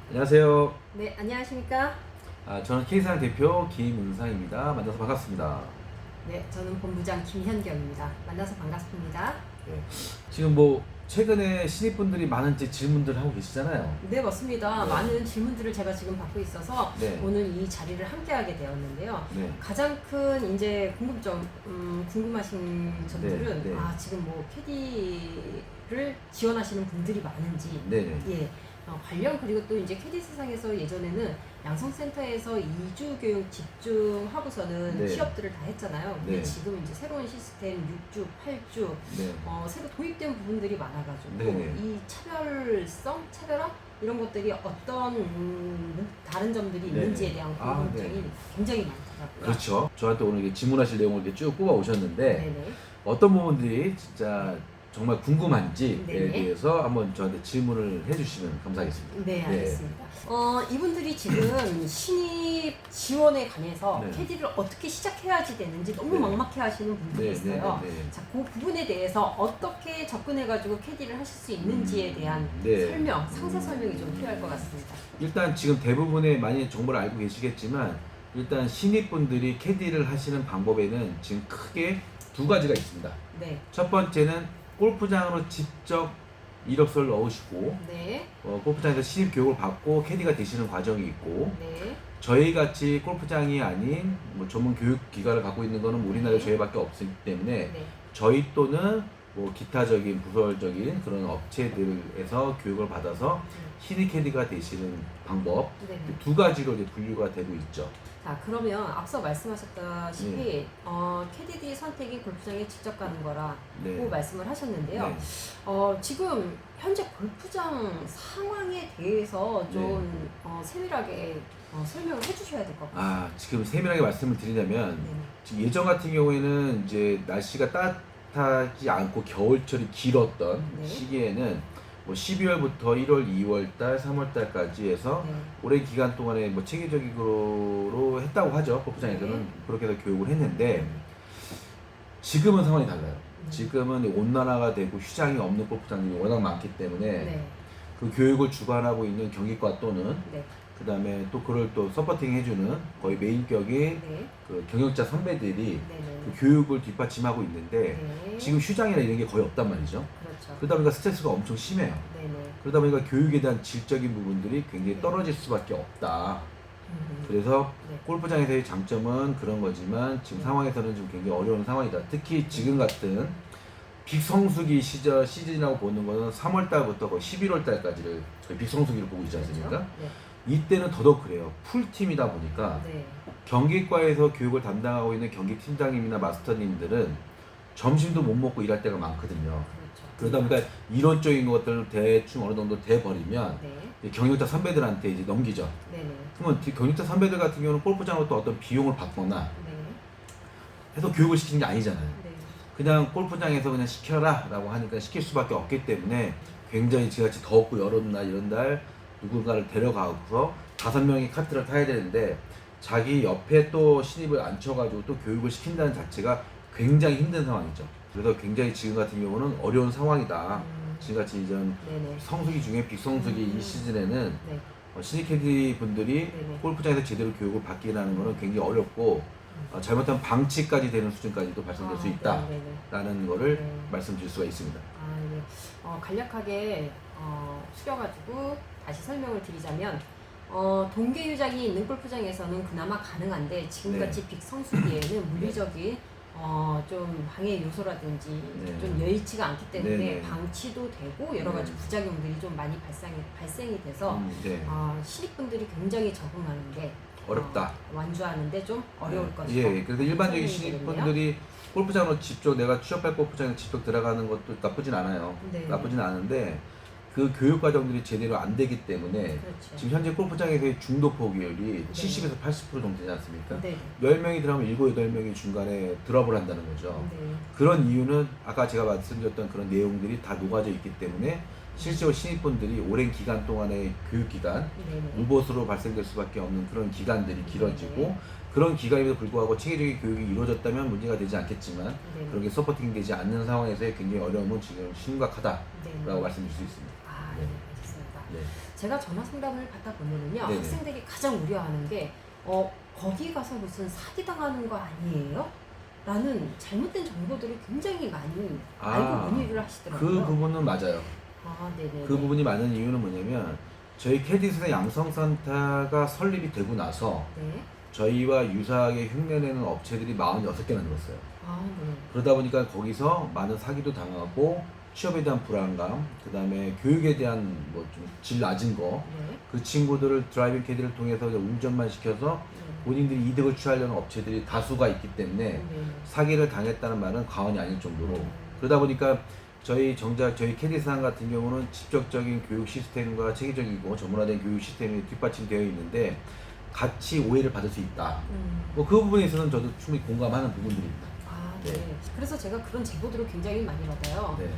안녕하세요. 네, 안녕하십니까? 저는 K사랑 대표 김은상입니다. 만나서 반갑습니다. 네, 저는 본부장 김현경입니다. 만나서 반갑습니다. 네. 지금 최근에 신입분들이 많은 질문들 하고 계시잖아요. 네, 맞습니다. 네. 많은 질문들을 제가 지금 받고 있어서 네. 오늘 이 자리를 함께하게 되었는데요. 네. 가장 큰 이제 궁금점, 궁금하신 점들은 네. 지금 캐디를 지원하시는 분들이 많은지, 네네. 예, 관련 그리고 또 이제 캐디 세상에서 예전에는 양성센터에서 2주 교육 집중하고서는 네. 취업들을 다 했잖아요. 근데 네. 지금 이제 새로운 시스템 6주, 8주 네. 새로 도입된 부분들이 많아가지고 네네. 이 차별성, 차별화 이런 것들이 어떤 다른 점들이 네네. 있는지에 대한 궁금증이 네. 굉장히 많더라고요. 그렇죠. 저한테 오늘 이렇게 질문하실 내용을 이렇게 쭉 뽑아 오셨는데 네네. 어떤 부분들이 진짜 정말 궁금한지에 네네. 대해서 한번 저한테 질문을 해주시면 감사하겠습니다. 네, 알겠습니다. 이분들이 지금 신입 지원에 관해서 네. 캐디를 어떻게 시작해야지 되는지 너무 네. 막막해 하시는 분들이 네, 있어요. 네, 네, 네. 자, 그 부분에 대해서 어떻게 접근해가지고 캐디를 하실 수 있는지에 대한 네. 설명, 상세 설명이 좀 필요할 것 같습니다. 일단 지금 대부분의 많이 정보를 알고 계시겠지만 일단 신입분들이 캐디를 하시는 방법에는 지금 크게 두 가지가 있습니다. 네. 첫 번째는 골프장으로 직접 이력서를 넣으시고 네. 골프장에서 신입 교육을 받고 캐디가 되시는 과정이 있고, 네. 저희 같이 골프장이 아닌 전문 교육 기관을 갖고 있는 거는 우리나라에 네. 저희밖에 없기 때문에 네. 저희 또는 기타적인 부설적인 그런 업체들에서 교육을 받아서 신입 캐디가 되시는 방법, 네. 두 가지로 이제 분류가 되고 있죠. 자, 그러면 앞서 말씀하셨다시피 캐디디 선택이 골프장에 직접 가는 거라고 네. 말씀을 하셨는데요. 네. 지금 현재 골프장 상황에 대해서 좀 세밀하게 설명을 해주셔야 될 것 같아요. 지금 세밀하게 말씀을 드리자면 네. 지금 예전 같은 경우에는 이제 날씨가 따뜻하지 않고 겨울철이 길었던 네. 시기에는 12월부터 1월, 2월달, 3월달까지 해서 네. 오랜 기간 동안에 체계적으로 했다고 하죠. 골프장에서는 네. 그렇게 해서 교육을 했는데 지금은 상황이 달라요. 네. 지금은 온난화가 되고 휴장이 없는 골프장들이 워낙 많기 때문에 네. 그 교육을 주관하고 있는 경기과 또는 네. 그 다음에 또 그걸 또 서포팅 해주는 거의 메인격의 네. 그 경영자 선배들이 네. 그 교육을 뒷받침하고 있는데 네. 지금 휴장이나 이런 게 거의 없단 말이죠. 그렇죠. 그러다 보니까 스트레스가 엄청 심해요. 네네. 그러다 보니까 교육에 대한 질적인 부분들이 굉장히 네. 떨어질 수밖에 없다. 음. 그래서 네. 골프장에서의 장점은 그런 거지만 지금 상황에서는 좀 굉장히 어려운 상황이다. 특히 지금 같은 빅성수기 시즌이라고 보는 거는 3월달부터 거의 11월달까지를 저희 빅성수기를 보고 있지 않습니까? 그렇죠? 네. 이때는 더더욱 그래요. 풀팀이다 보니까 네. 경기과에서 교육을 담당하고 있는 경기팀장님이나 마스터님들은 점심도 못 먹고 일할 때가 많거든요. 그렇죠. 그러다 보니까 이론적인 것들을 대충 어느 정도 돼버리면 네. 이제 경력자 선배들한테 이제 넘기죠. 네네. 그러면 경력자 선배들 같은 경우는 골프장으로 또 어떤 비용을 받거나 네. 해서 교육을 시키는 게 아니잖아요. 네. 그냥 골프장에서 그냥 시켜라 라고 하니까 시킬 수밖에 없기 때문에 굉장히 지같이 덥고 여름날 이런 날 누군가를 데려가서 5명이 카트를 타야 되는데 자기 옆에 또 신입을 앉혀가지고 또 교육을 시킨다는 자체가 굉장히 힘든 상황이죠. 그래서 굉장히 지금 같은 경우는 어려운 상황이다. 지금같이 이전 네네. 성수기 중에 빅성수기 이 시즌에는 네. 신입 캐디 분들이 네네. 골프장에서 제대로 교육을 받기라는 것은 굉장히 어렵고 잘못하면 방치까지 되는 수준까지도 발생될 수 있다라는 거를 네. 말씀드릴 수가 있습니다. 네. 간략하게 추려가지고 다시 설명을 드리자면 동계유장이 있는 골프장에서는 그나마 가능한데 지금같이 빅성수기에는 물리적인 좀 방해 요소라든지 네. 좀 여의치가 않기 때문에 네네. 방치도 되고 여러 가지 네. 부작용들이 좀 많이 발생이 돼서 네. 신입분들이 굉장히 적응하는데 어렵다. 완주하는데 좀 어려울 것이다. 예, 그래서 일반적인 설명이 신입분들이 골프장으로 직접 내가 취업할 골프장에 직접 들어가는 것도 나쁘진 않아요. 네. 나쁘진 않은데 그 교육 과정들이 제대로 안 되기 때문에 그렇죠. 지금 현재 골프장에서의 중도 포기율이 70에서 80% 정도 되지 않습니까? 네. 10명이 들어가면 7, 8명이 중간에 드랍을 한다는 거죠. 네. 그런 이유는 아까 제가 말씀드렸던 그런 내용들이 다 녹아져 있기 때문에 실제로 신입분들이 오랜 기간 동안의 교육기간, 네. 무보수로 발생될 수밖에 없는 그런 기간들이 길어지고 네. 그런 기간에도 불구하고 체계적인 교육이 이루어졌다면 문제가 되지 않겠지만 네. 그런 게 서포팅 되지 않는 상황에서의 굉장히 어려움은 지금 심각하다라고 네. 말씀드릴 수 있습니다. 네, 네. 알겠습니다. 네. 제가 전화 상담을 받다 보면은요, 네네. 학생들이 가장 우려하는 게 거기 가서 무슨 사기당하는 거 아니에요? 라는 잘못된 정보들을 굉장히 많이 알고 문의를 그 하시더라고요. 부분은 맞아요. 네네. 그 부분이 많은 이유는 뭐냐면 저희 캐디스의 양성센터가 설립이 되고 나서 네. 저희와 유사하게 흉내내는 업체들이 46개나 늘었어요. 네. 그러다 보니까 거기서 많은 사기도 당하고 취업에 대한 불안감, 그 다음에 교육에 대한 뭐 좀 질 낮은 거, 네. 그 친구들을 드라이빙 캐디를 통해서 이제 운전만 시켜서 본인들이 이득을 취하려는 업체들이 다수가 있기 때문에 사기를 당했다는 말은 과언이 아닐 정도로, 그러다 보니까 저희 캐디스상 같은 경우는 직접적인 교육 시스템과 체계적이고 전문화된 교육 시스템이 뒷받침되어 있는데 같이 오해를 받을 수 있다. 뭐 그 부분에 있어서는 저도 충분히 공감하는 부분들입니다. 네. 네. 그래서 제가 그런 제보들을 굉장히 많이 받아요. 네.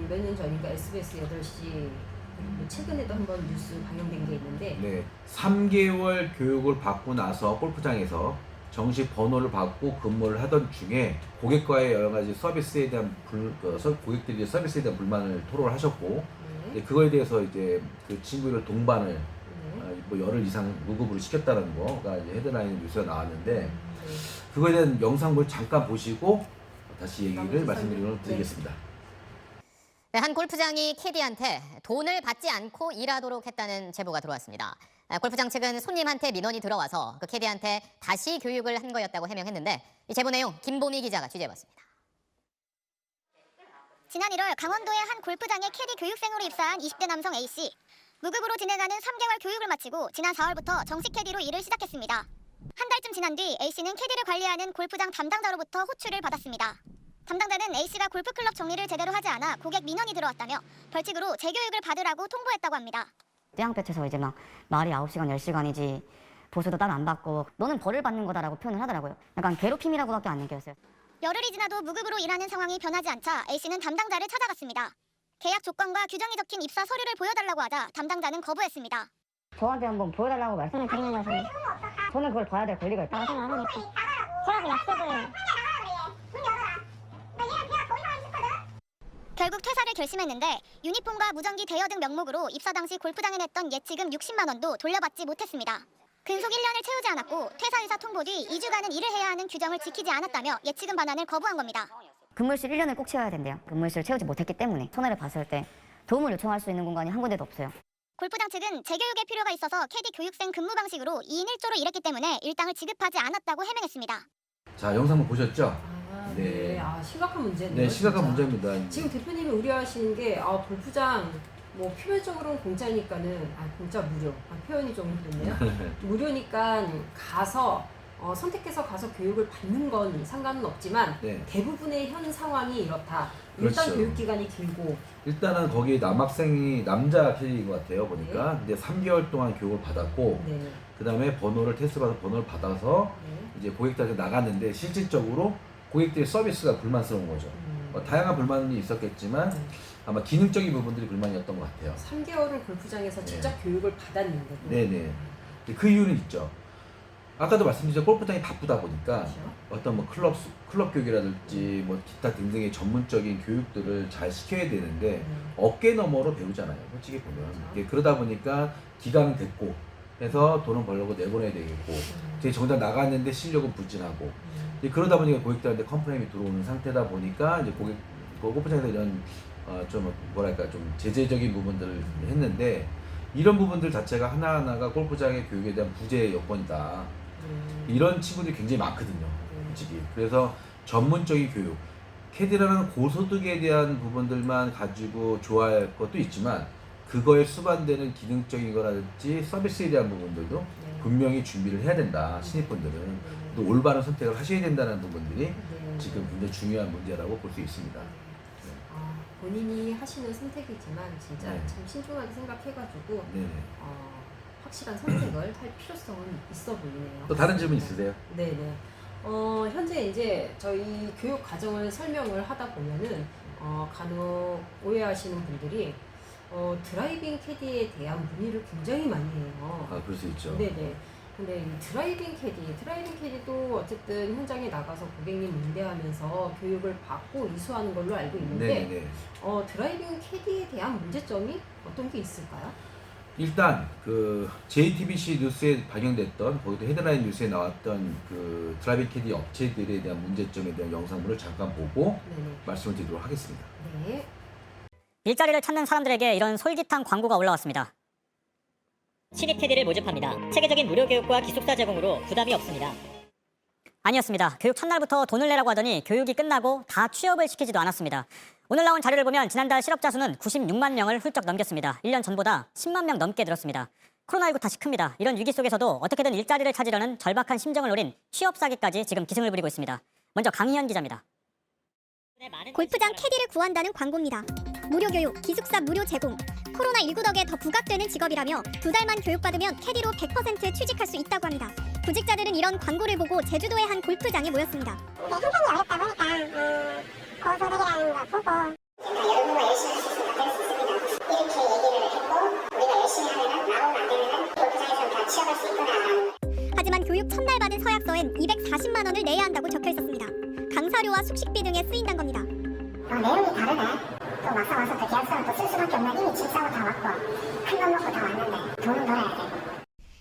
몇 년 전인가 SBS 8시 최근에도 한번 뉴스 방영된 게 있는데 네. 3개월 교육을 받고 나서 골프장에서 정식 번호를 받고 근무를 하던 중에 고객과의 여러 가지 서비스에 대한 고객들이 서비스에 대한 불만을 토로를 하셨고, 네. 그거에 대해서 이제 그 친구를 동반을 네. 뭐 열흘 이상 무급으로 시켰다는 거가 이제 헤드라인 뉴스가 나왔는데, 네. 그거에 대한 영상을 잠깐 보시고 다시 얘기를 나머지 말씀드리도록 설명. 드리겠습니다. 네, 한 골프장이 캐디한테 돈을 받지 않고 일하도록 했다는 제보가 들어왔습니다. 골프장 측은 손님한테 민원이 들어와서 그 캐디한테 다시 교육을 한 거였다고 해명했는데 이 제보 내용 김보미 기자가 취재해봤습니다. 지난 1월 강원도의 한 골프장에 캐디 교육생으로 입사한 20대 남성 A씨. 무급으로 진행하는 3개월 교육을 마치고 지난 4월부터 정식 캐디로 일을 시작했습니다. 한 달쯤 지난 뒤 A씨는 캐디를 관리하는 골프장 담당자로부터 호출을 받았습니다. 담당자는 A씨가 골프클럽 정리를 제대로 하지 않아 고객 민원이 들어왔다며 벌칙으로 재교육을 받으라고 통보했다고 합니다. 떼양볕에서 이제 막 말이 9시간, 10시간이지 보수도 따로 안 받고 너는 벌을 받는 거다라고 표현을 하더라고요. 약간 괴롭힘이라고밖에 안 느꼈어요. 열흘이 지나도 무급으로 일하는 상황이 변하지 않자 A씨는 담당자를 찾아갔습니다. 계약 조건과 규정이 적힌 입사 서류를 보여달라고 하자 담당자는 거부했습니다. 저한테 한번 보여달라고 말씀을 드리는 것은 저는 그걸 봐야 될 권리가 있다고 생각합니다. 제가 그 약속을 결국 퇴사를 결심했는데 유니폼과 무전기 대여 등 명목으로 입사 당시 골프장에 냈던 예치금 60만 원도 돌려받지 못했습니다. 근속 1년을 채우지 않았고 퇴사 의사 통보 뒤 2주간은 일을 해야 하는 규정을 지키지 않았다며 예치금 반환을 거부한 겁니다. 근무실 1년을 꼭 채워야 된대요. 근무실 채우지 못했기 때문에 손해를 봤을 때 도움을 요청할 수 있는 공간이 한 군데도 없어요. 골프장 측은 재교육의 필요가 있어서 캐디 교육생 근무 방식으로 2인 1조로 일했기 때문에 일당을 지급하지 않았다고 해명했습니다. 자, 영상 보셨죠? 네. 심각한 문제네요. 네, 심각한 진짜. 문제입니다. 지금 대표님이 우려하시는 게 골프장 뭐 표면적으로는 공짜니까는 공짜 무료 표현이 좀 힘드네요. 무료니까 가서 선택해서 가서 교육을 받는 건 상관은 없지만 네. 대부분의 현 상황이 이렇다. 일단 그렇죠. 교육 기간이 길고 일단은 거기 남학생이 남자 캐디인 것 같아요 보니까. 근데 3개월 동안 교육을 받았고, 네. 그 다음에 테스트 받아서 번호를 받아서 네. 이제 고객들한테 나갔는데 실질적으로 고객들의 서비스가 불만스러운 거죠. 다양한 불만이 있었겠지만 아마 기능적인 부분들이 불만이었던 것 같아요. 3개월을 골프장에서 직접 교육을 받았는데도 네네. 그 이유는 있죠. 아까도 말씀드렸죠. 골프장이 바쁘다 보니까 그렇죠. 어떤 뭐 클럽 교육이라든지 뭐 기타 등등의 전문적인 교육들을 잘 시켜야 되는데 어깨 너머로 배우잖아요. 솔직히 보면. 그렇죠. 그러다 보니까 기간은 됐고 해서 돈은 벌려고 내보내야 되겠고 제 정작 나갔는데 실력은 부진하고 그러다 보니까 고객들한테 컴플레인이 들어오는 상태다 보니까 이제 골프장에서 이런 좀 뭐랄까 좀 제재적인 부분들을 했는데, 이런 부분들 자체가 하나하나가 골프장의 교육에 대한 부재 여건이다. 이런 친구들이 굉장히 많거든요, 솔직히. 그래서 전문적인 교육, 캐디라는 고소득에 대한 부분들만 가지고 좋아할 것도 있지만 그거에 수반되는 기능적인 거라든지 서비스에 대한 부분들도 분명히 준비를 해야 된다. 신입분들은 또 올바른 선택을 하셔야 된다는 부분들이 지금 굉장히 중요한 문제라고 볼 수 있습니다. 본인이 하시는 선택이지만 진짜 네. 참 신중하게 생각해가지고 네네. 확실한 선택을 할 필요성은 있어 보이네요. 또 다른 질문 있으세요? 네네. 현재 이제 저희 교육 과정을 설명을 하다 보면은 간혹 오해하시는 분들이 드라이빙 캐디에 대한 문의를 굉장히 많이 해요. 그럴 수 있죠. 네네. 근데 이 드라이빙 캐디도 어쨌든 현장에 나가서 고객님 응대하면서 교육을 받고 이수하는 걸로 알고 있는데 네네. 드라이빙 캐디에 대한 문제점이 어떤 게 있을까요? 일단 그 JTBC 뉴스에 반영됐던 거기도 헤드라인 뉴스에 나왔던 그 드라이빙 캐디 업체들에 대한 문제점에 대한 영상물을 잠깐 보고 네네. 말씀을 드리도록 하겠습니다. 네. 일자리를 찾는 사람들에게 이런 솔깃한 광고가 올라왔습니다. 신입 캐디를 모집합니다. 체계적인 무료 교육과 기숙사 제공으로 부담이 없습니다. 아니었습니다. 교육 첫날부터 돈을 내라고 하더니 교육이 끝나고 다 취업을 시키지도 않았습니다. 오늘 나온 자료를 보면 지난달 실업자 수는 96만 명을 훌쩍 넘겼습니다. 1년 전보다 10만 명 넘게 늘었습니다. 코로나19 탓이 큽니다. 이런 위기 속에서도 어떻게든 일자리를 찾으려는 절박한 심정을 노린 취업 사기까지 지금 기승을 부리고 있습니다. 먼저 강희연 기자입니다. 골프장 캐디를 구한다는 광고입니다. 무료 교육, 기숙사 무료 제공. 코로나19 덕에 더 부각되는 직업이라며 2달만 교육받으면 캐디로 100% 취직할 수 있다고 합니다. 구직자들은 이런 광고를 보고 제주도의 한 골프장에 모였습니다. 형편이 어렵다 보니까 고소득이라는 거 보고 여러분과 열심히 할 수 있으면 될 수 있습니다. 이렇게 얘기를 했고 우리가 열심히 하면은 나오면 안 되면은 골프장에서 다 취업할 수 있구나. 하지만 교육 첫날 받은 서약서엔 240만 원을 내야 한다고 적혀 있었습니다. 강사료와 숙식비 등에 쓰인다는 겁니다. 내용이 다르네. 또 막상 와서 그 계약서를 또 쓸 수밖에 없는 이미 집 사고 다 왔고 큰 돈 먹고 다 왔는데 돈은 벌어야 되고.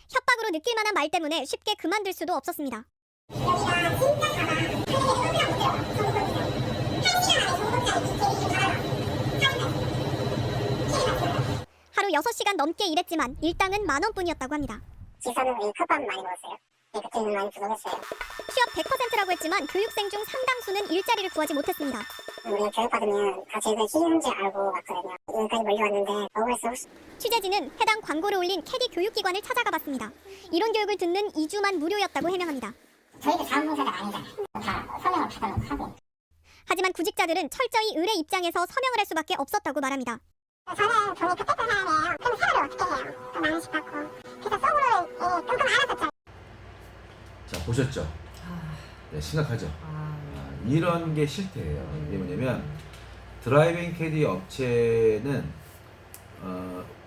협박으로 느낄 만한 말 때문에 쉽게 그만둘 수도 없었습니다. 여기가 진짜 작아. 근데 너무나 못 들어. 하루 6시간 넘게 일했지만 일당은 10,000원뿐이었다고 합니다. 지사는 이 컵밥 많이 먹었어요. 그때는 많이 부족했어요. 취업 100%라고 했지만 교육생 중 상당수는 일자리를 구하지 못했습니다. 우리가 교육받으면 다 저희가 희귀인지 알고 왔거든요. 여기까지 몰려왔는데 억울해서 혹시 취재진은 해당 광고를 올린 캐디 교육기관을 찾아가 봤습니다. 이론 교육을 듣는 2주만 무료였다고 해명합니다. 저희도 자원봉사자가 아니잖아요. 다 서명을 받아놓고 하고. 하지만 구직자들은 철저히 의뢰 입장에서 서명을 할 수밖에 없었다고 말합니다. 저는 돈이 그때던 사람이에요. 그럼 생활을 어떻게 해요? 또 만원씩 받고. 그래서 속으로 끙끙 앓았었죠. 자, 보셨죠? 아, 네, 심각하죠. 아, 이런 게 실태예요. 이게 뭐냐면 드라이빙 캐디 업체는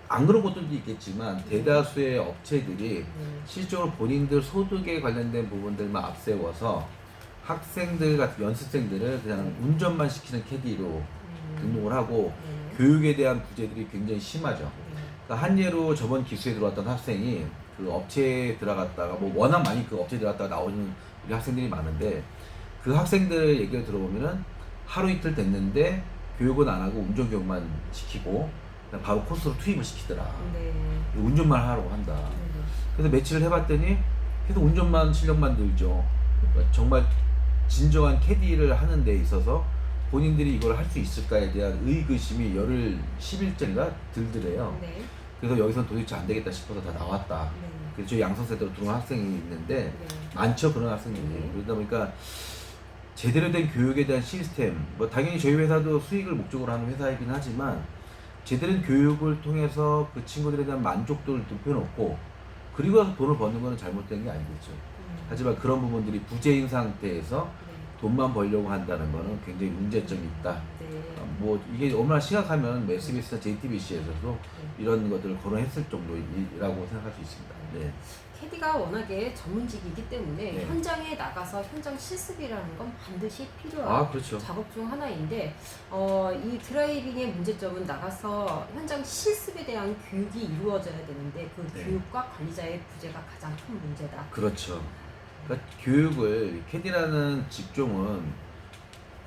안 그런 곳들도 있겠지만 대다수의 업체들이 실제로 본인들 소득에 관련된 부분들만 앞세워서 학생들 같은 연습생들을 그냥 운전만 시키는 캐디로 등록을 하고 교육에 대한 부재들이 굉장히 심하죠. 그러니까 한 예로 저번 기수에 들어왔던 학생이 그 업체에 들어갔다가 뭐 워낙 많이 그 업체에 들어갔다가 나오는 우리 학생들이 많은데 그 학생들 얘기를 들어보면은 하루 이틀 됐는데 교육은 안 하고 운전 교육만 시키고 그냥 바로 코스로 투입을 시키더라. 네. 운전만 하라고 한다. 네. 그래서 며칠을 해봤더니 계속 운전만 실력만 늘죠. 그러니까 정말 진정한 캐디를 하는 데 있어서 본인들이 이걸 할 수 있을까에 대한 의구심이 열흘 10일째인가 들더래요. 네. 그래서 여기서 도대체 안 되겠다 싶어서 다 나왔다. 네. 그래서 저희 양성센터로 들어온 학생이 있는데 네. 많죠, 그런 학생들이. 네. 그러다 보니까 제대로 된 교육에 대한 시스템, 뭐 당연히 저희 회사도 수익을 목적으로 하는 회사이긴 하지만 제대로 된 교육을 통해서 그 친구들에 대한 만족도를 높여놓고 그리고 와서 돈을 버는 거는 잘못된 게 아니겠죠. 하지만 그런 부분들이 부재인 상태에서 돈만 벌려고 한다는 거는 굉장히 문제점이 있다. 네. 뭐 이게 얼마나 심각하면 SBS나 JTBC에서도 이런 것들을 거론했을 정도라고 생각할 수 있습니다. 네. 캐디가 워낙에 전문직이기 때문에 네. 현장에 나가서 현장 실습이라는 건 반드시 필요한 아, 그렇죠. 작업 중 하나인데 이 드라이빙의 문제점은 나가서 현장 실습에 대한 교육이 이루어져야 되는데 그 네. 교육과 관리자의 부재가 가장 큰 문제다. 그렇죠. 그러니까 교육을 캐디라는 직종은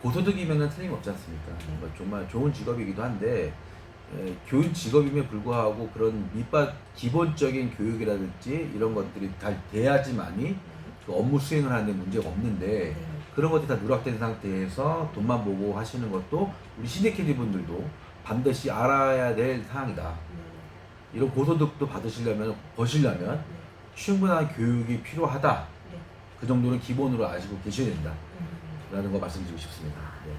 고소득이면 틀림없지 않습니까? 뭐 정말 좋은 직업이기도 한데 좋은 직업임에 불구하고 그런 기본적인 교육이라든지 이런 것들이 잘 돼야지만이 그 업무 수행을 하는데 문제가 없는데 네. 그런 것들이 다 누락된 상태에서 돈만 보고 하시는 것도 우리 시내 캐디 분들도 반드시 알아야 될 사항이다. 네. 이런 고소득도 버시려면 네. 충분한 교육이 필요하다. 네. 그 정도는 기본으로 아시고 계셔야 된다. 라는 거 말씀드리고 싶습니다. 네.